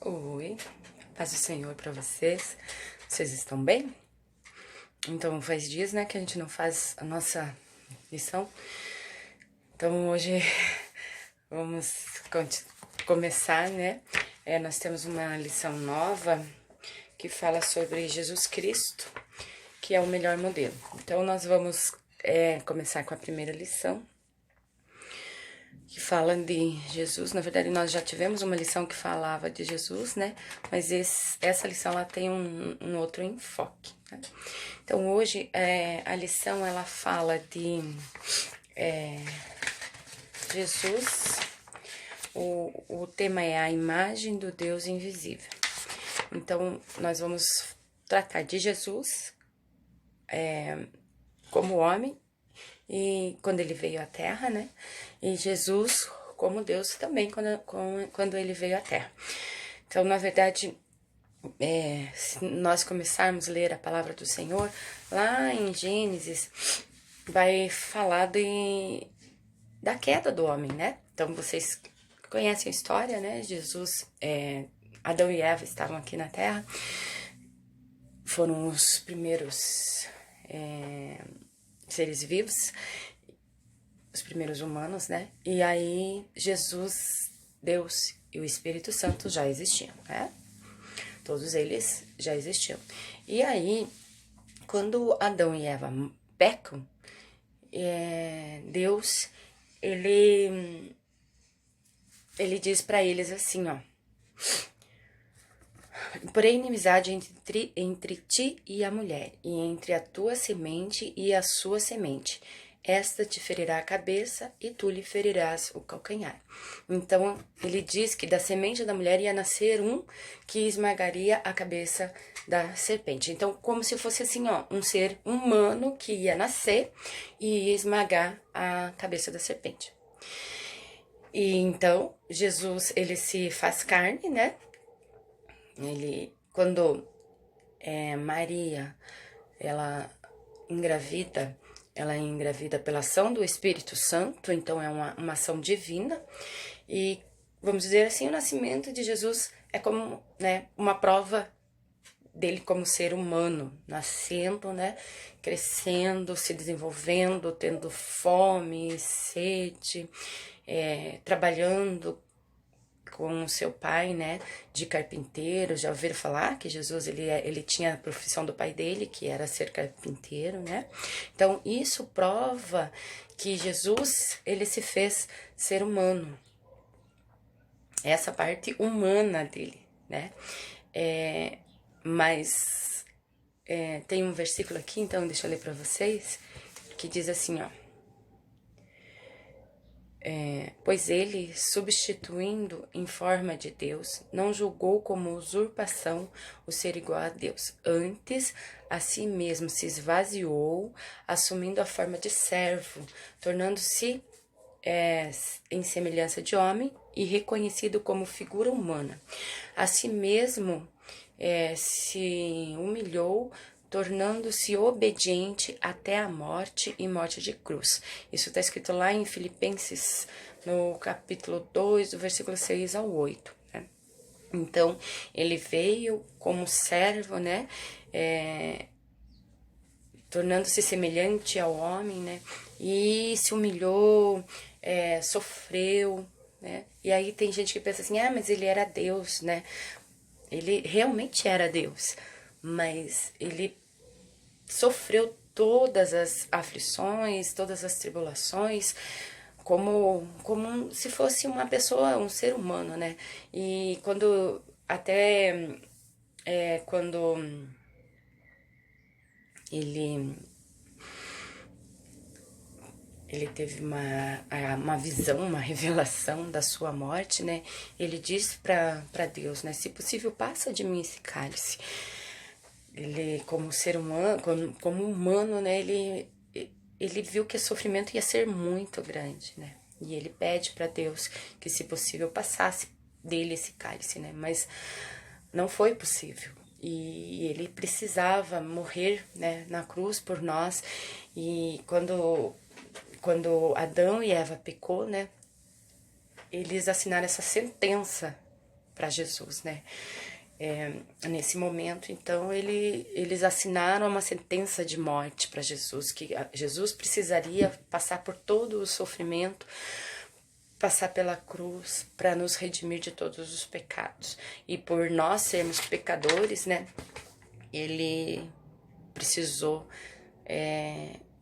Oi, paz do Senhor pra vocês. Vocês estão bem? Então faz dias, né, que a gente não faz a nossa lição. Então hoje vamos começar, né? Nós temos uma lição nova que fala sobre Jesus Cristo, que é o melhor modelo. Então nós vamos começar com a primeira lição, que fala de Jesus. Na verdade, nós já tivemos uma lição que falava de Jesus, né? Mas essa lição ela tem um outro enfoque. Né? Então, hoje, a lição ela fala de Jesus. O tema é a imagem do Deus invisível. Então, nós vamos tratar de Jesus como homem, e quando ele veio à Terra, né? E Jesus como Deus também quando ele veio à Terra. Então, na verdade, se nós começarmos a ler a palavra do Senhor, lá em Gênesis, vai falar da queda do homem, né? Então, vocês conhecem a história, né? Jesus, Adão e Eva estavam aqui na Terra, foram os primeiros seres vivos, os primeiros humanos, né? E aí Jesus, Deus e o Espírito Santo já existiam, né? Todos eles já existiam. E aí, quando Adão e Eva pecam, Deus, ele diz para eles assim, ó: porém inimizade entre ti e a mulher, e entre a tua semente e a sua semente. Esta te ferirá a cabeça e tu lhe ferirás o calcanhar. Então, ele diz que da semente da mulher ia nascer um que esmagaria a cabeça da serpente. Então, como se fosse assim, ó, um ser humano que ia nascer e ia esmagar a cabeça da serpente. E então, Jesus, ele se faz carne, né? Quando Maria, ela engravida pela ação do Espírito Santo, então é uma ação divina. E, vamos dizer assim, o nascimento de Jesus é como, né, uma prova dele como ser humano, nascendo, né, crescendo, se desenvolvendo, tendo fome, sede, trabalhando com o seu pai, né, de carpinteiro. Já ouviram falar que Jesus, ele tinha a profissão do pai dele, que era ser carpinteiro, né? Então, isso prova que Jesus, ele se fez ser humano. Essa parte humana dele, né? Mas tem um versículo aqui, então deixa eu ler para vocês, que diz assim, ó: pois ele, substituindo em forma de Deus, não julgou como usurpação o ser igual a Deus. Antes, a si mesmo se esvaziou, assumindo a forma de servo, tornando-se em semelhança de homem e reconhecido como figura humana. A si mesmo se humilhou, tornando-se obediente até a morte e morte de cruz. Isso está escrito lá em Filipenses, no capítulo 2, do versículo 6 ao 8. Né? Então, ele veio como servo, né? Tornando-se semelhante ao homem, né? E se humilhou, sofreu, né? E aí tem gente que pensa assim, mas ele era Deus, né? Ele realmente era Deus, mas ele sofreu todas as aflições, todas as tribulações, como se fosse uma pessoa, um ser humano, né? E quando ele teve uma visão, uma revelação da sua morte, né? Ele disse para Deus, né? Se possível, passa de mim esse cálice. Ele, como ser humano, como humano, né? Ele viu que o sofrimento ia ser muito grande, né? E ele pede para Deus que, se possível, passasse dele esse cálice, né? Mas não foi possível. E ele precisava morrer, né, na cruz por nós. E quando Adão e Eva pecou, né, eles assinaram essa sentença para Jesus, né? Nesse momento, então, eles assinaram uma sentença de morte para Jesus, que Jesus precisaria passar por todo o sofrimento, passar pela cruz para nos redimir de todos os pecados. E por nós sermos pecadores, né, ele precisou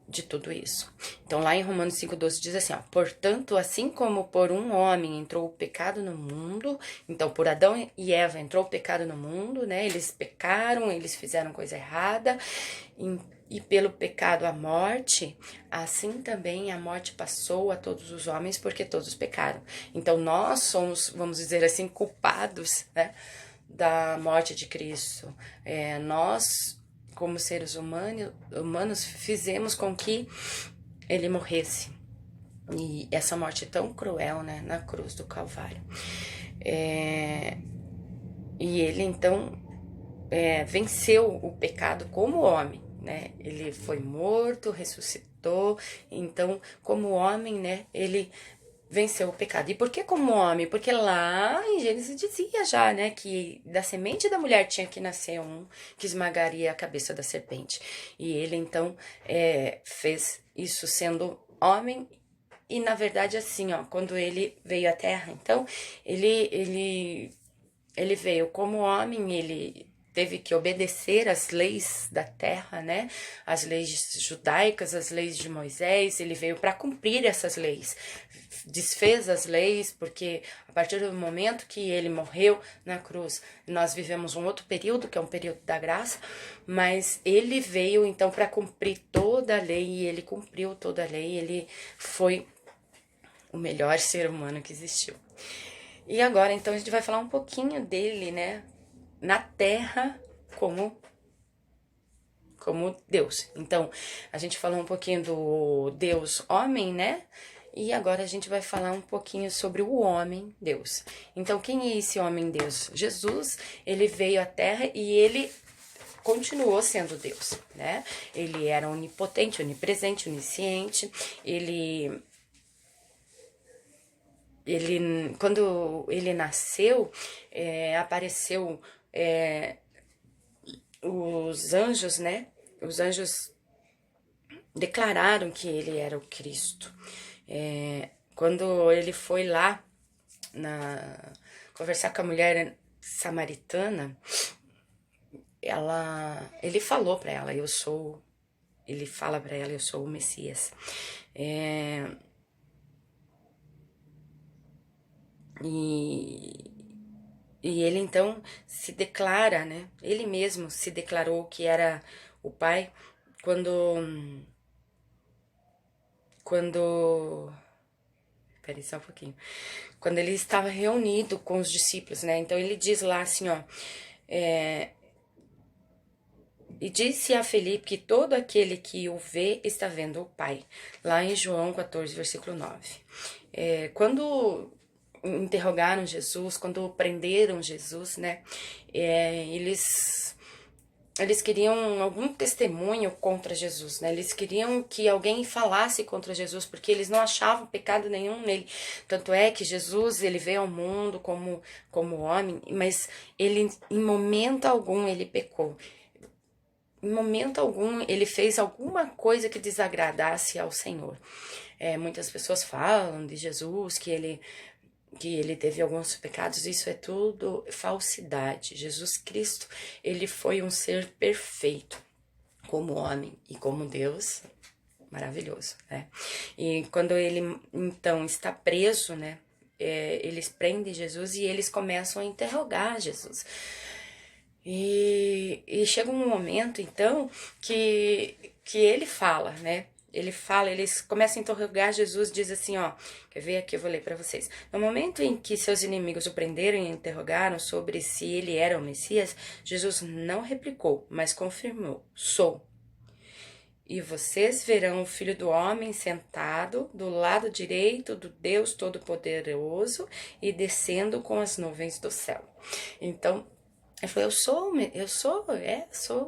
de tudo isso. Então, lá em Romanos 5,12 diz assim, ó, portanto, assim como por um homem entrou o pecado no mundo, então por Adão e Eva entrou o pecado no mundo, né, eles pecaram, eles fizeram coisa errada, e pelo pecado a morte, assim também a morte passou a todos os homens, porque todos pecaram. Então, nós somos, vamos dizer assim, culpados, né, da morte de Cristo. Nós, como seres humanos, fizemos com que ele morresse. E essa morte tão cruel, né, na cruz do Calvário. E ele, então, venceu o pecado como homem, né? Ele foi morto, ressuscitou. Então, como homem, né, ele venceu o pecado. E por que como homem? Porque lá em Gênesis dizia já, né, que da semente da mulher tinha que nascer um que esmagaria a cabeça da serpente. E ele, então, fez isso sendo homem. E, na verdade, assim, ó, quando ele veio à Terra, então, ele veio como homem, ele teve que obedecer às leis da terra, né? As leis judaicas, as leis de Moisés. Ele veio para cumprir essas leis. Desfez as leis, porque a partir do momento que ele morreu na cruz, nós vivemos um outro período, que é um período da graça, mas ele veio então para cumprir toda a lei, e ele cumpriu toda a lei. Ele foi o melhor ser humano que existiu. E agora, então, a gente vai falar um pouquinho dele, né, na Terra como Deus. Então, a gente falou um pouquinho do Deus homem, né, e agora a gente vai falar um pouquinho sobre o homem Deus. Então, quem é esse homem Deus? Jesus, ele veio à Terra e ele continuou sendo Deus, né, ele era onipotente, onipresente, onisciente, quando ele nasceu, apareceu os anjos, né? Os anjos declararam que ele era o Cristo. Quando ele foi lá conversar com a mulher samaritana, ele falou para ela, ele fala para ela, eu sou o Messias. E ele então se declara, né? Ele mesmo se declarou que era o Pai peraí só um pouquinho. Quando ele estava reunido com os discípulos, né? Então ele diz lá assim, ó. E disse a Felipe que todo aquele que o vê está vendo o Pai. Lá em João 14, versículo 9. Quando interrogaram Jesus, quando prenderam Jesus, né, eles queriam algum testemunho contra Jesus, né, eles queriam que alguém falasse contra Jesus, porque eles não achavam pecado nenhum nele. Tanto é que Jesus, ele veio ao mundo como homem, mas ele, em momento algum, ele pecou. Em momento algum, ele fez alguma coisa que desagradasse ao Senhor. Muitas pessoas falam de Jesus, que ele teve alguns pecados. Isso é tudo falsidade. Jesus Cristo, ele foi um ser perfeito, como homem e como Deus, maravilhoso, né? E quando ele, então, está preso, né, eles prendem Jesus e eles começam a interrogar Jesus. E chega um momento, então, que ele fala, né? Eles começam a interrogar Jesus, diz assim, ó, quer ver aqui, eu vou ler para vocês. No momento em que seus inimigos o prenderam e interrogaram sobre se ele era o Messias, Jesus não replicou, mas confirmou, sou. E vocês verão o Filho do Homem sentado do lado direito do Deus Todo-Poderoso e descendo com as nuvens do céu. Então, ele falou, sou,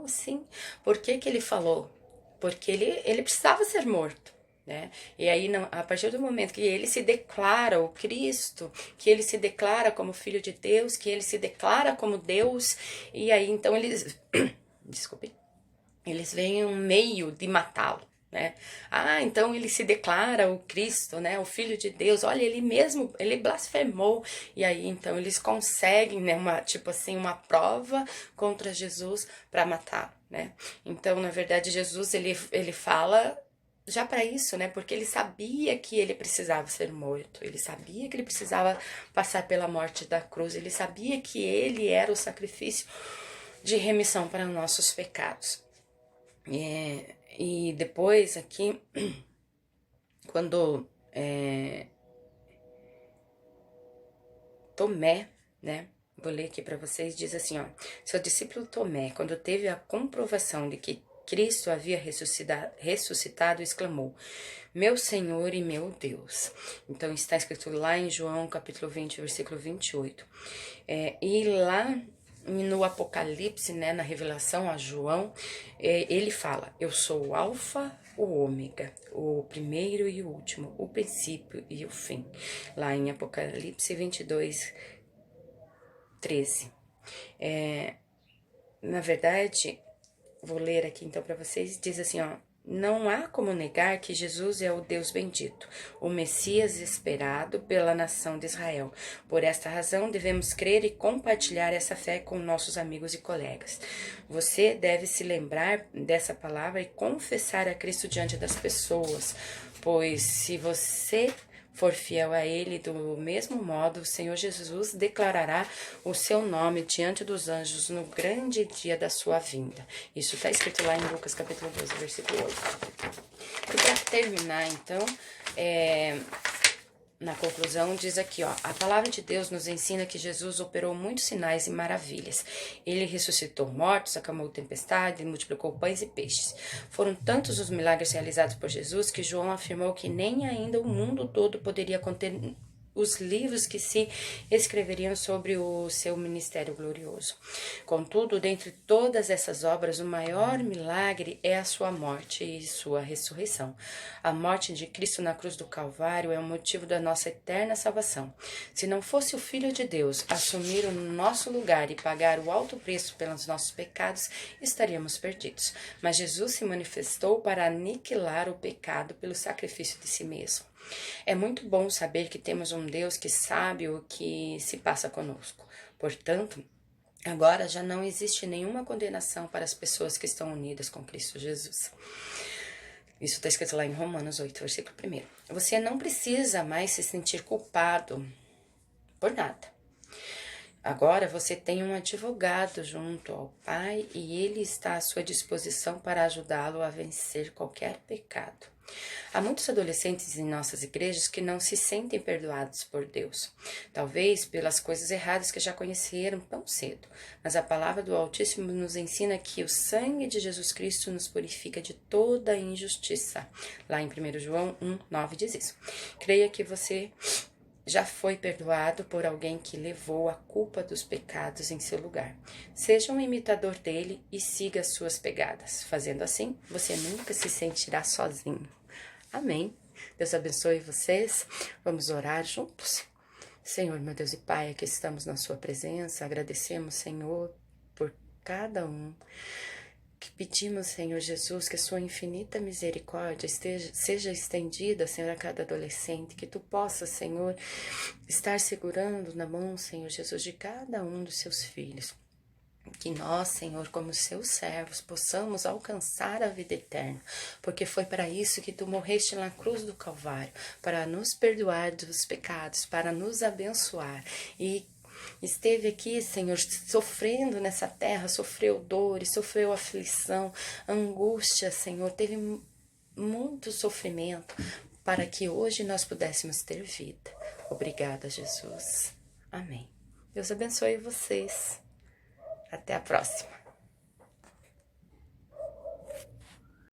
sim. Por que ele falou? Porque ele precisava ser morto, né? E aí, a partir do momento que ele se declara o Cristo, que ele se declara como Filho de Deus, que ele se declara como Deus, e aí então eles, desculpe, eles veem um meio de matá-lo, né? Ah, então ele se declara o Cristo, né? O Filho de Deus. Olha, ele mesmo, ele blasfemou. E aí, então, eles conseguem, né? Uma prova contra Jesus para matar, né? Então, na verdade, Jesus, ele fala já para isso, né? Porque ele sabia que ele precisava ser morto. Ele sabia que ele precisava passar pela morte da cruz. Ele sabia que ele era o sacrifício de remissão para nossos pecados. E depois aqui, quando Tomé, né, vou ler aqui para vocês, diz assim, ó, seu discípulo Tomé, quando teve a comprovação de que Cristo havia ressuscitado, exclamou, meu Senhor e meu Deus. Então está escrito lá em João capítulo 20, versículo 28. E lá no Apocalipse, né, na revelação a João, ele fala, eu sou o Alfa, o Ômega, o primeiro e o último, o princípio e o fim. Lá em Apocalipse 22, 13. Na verdade, vou ler aqui então para vocês, diz assim, ó, não há como negar que Jesus é o Deus bendito, o Messias esperado pela nação de Israel. Por esta razão, devemos crer e compartilhar essa fé com nossos amigos e colegas. Você deve se lembrar dessa palavra e confessar a Cristo diante das pessoas, pois se você for fiel a ele, do mesmo modo, o Senhor Jesus declarará o seu nome diante dos anjos no grande dia da sua vinda. Isso está escrito lá em Lucas capítulo 12, versículo 8. E para terminar, então, na conclusão, diz aqui, ó, a palavra de Deus nos ensina que Jesus operou muitos sinais e maravilhas. Ele ressuscitou mortos, acalmou tempestade, multiplicou pães e peixes. Foram tantos os milagres realizados por Jesus que João afirmou que nem ainda o mundo todo poderia conter os livros que se escreveriam sobre o seu ministério glorioso. Contudo, dentre todas essas obras, o maior milagre é a sua morte e sua ressurreição. A morte de Cristo na cruz do Calvário é o motivo da nossa eterna salvação. Se não fosse o Filho de Deus assumir o nosso lugar e pagar o alto preço pelos nossos pecados, estaríamos perdidos. Mas Jesus se manifestou para aniquilar o pecado pelo sacrifício de si mesmo. É muito bom saber que temos um Deus que sabe o que se passa conosco. Portanto, agora já não existe nenhuma condenação para as pessoas que estão unidas com Cristo Jesus. Isso está escrito lá em Romanos 8, versículo 1. Você não precisa mais se sentir culpado por nada. Agora você tem um advogado junto ao Pai e ele está à sua disposição para ajudá-lo a vencer qualquer pecado. Há muitos adolescentes em nossas igrejas que não se sentem perdoados por Deus, talvez pelas coisas erradas que já conheceram tão cedo, mas a palavra do Altíssimo nos ensina que o sangue de Jesus Cristo nos purifica de toda injustiça. Lá em 1 João 1:9 diz isso. Creia que você já foi perdoado por alguém que levou a culpa dos pecados em seu lugar. Seja um imitador dele e siga as suas pegadas. Fazendo assim, você nunca se sentirá sozinho. Amém. Deus abençoe vocês. Vamos orar juntos? Senhor, meu Deus e Pai, aqui estamos na sua presença. Agradecemos, Senhor, por cada um. Que pedimos, Senhor Jesus, que a sua infinita misericórdia seja estendida, Senhor, a cada adolescente, que tu possas, Senhor, estar segurando na mão, Senhor Jesus, de cada um dos seus filhos. Que nós, Senhor, como seus servos, possamos alcançar a vida eterna, porque foi para isso que tu morreste na cruz do Calvário, para nos perdoar dos pecados, para nos abençoar e esteve aqui, Senhor, sofrendo nessa terra, sofreu dores, sofreu aflição, angústia, Senhor, teve muito sofrimento para que hoje nós pudéssemos ter vida. Obrigada, Jesus. Amém. Deus abençoe vocês. Até a próxima.